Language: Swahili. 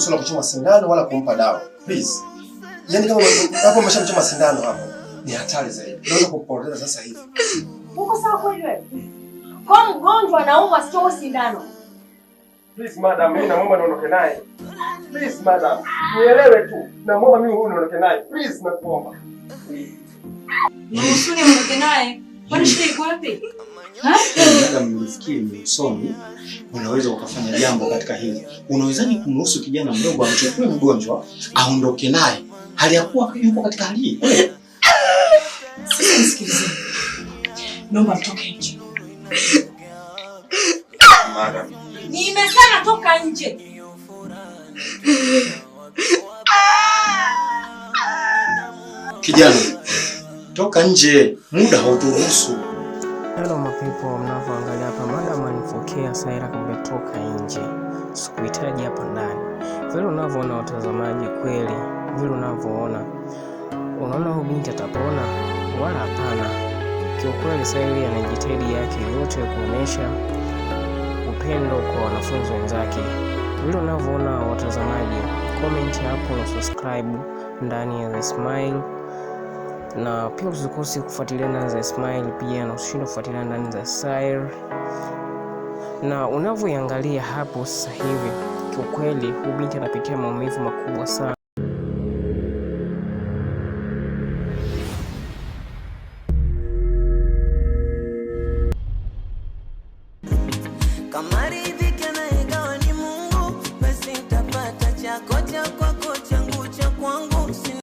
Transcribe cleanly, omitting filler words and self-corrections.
sio swala kuchoma sindano wala kumpa dawa. Please. Yaani kama hapo umeshamchoma sindano hapo, ni hatari zaidi. Unaweza kupoteza sasa hivi. Uko sawa kweli wewe? Kwa mgonjwa anaumwa asichome sindano. Please madam, mimi naomba niondoke naye. Please madam, nielewe tu. Naomba mimi huyu niondoke naye. Please nakuomba. Usuni niondoke naye. Kwani shida iko wapi? Madam, mlifikiri ni usomi, unaweza ukafanya jambo katika hili. Unawezaje kumruhusu kijana mdogo amchukue mgonjwa aondoke naye hali ya kuwa yupo katika hali hii? Sasa nisikilize. Naomba mtoke nje. Madam. Nimesema toka nje. Kijana, toka nje, muda hauturuhusu. Hello mapipo, mnavyoangalia hapa madam anifokea Saira kumetoka nje. Sikuhitaji hapa ndani. Vile unavyoona watazamaji, kweli vile unavyoona, unaona huyu binti atapona wala hapana? Kiukweli Saira anajitahidi yake yote kuonesha upendo kwa wanafunzi wenzake. Vile unavyoona watazamaji, comment hapo na subscribe ndani ya The Smile. Na pia usikose kufuatilia ndani za Smile pia, na usishinde kufuatilia ndani za Sire. Na unavyoangalia hapo sasa hivi, kiukweli huyu binti anapitia maumivu makubwa sana. Kamari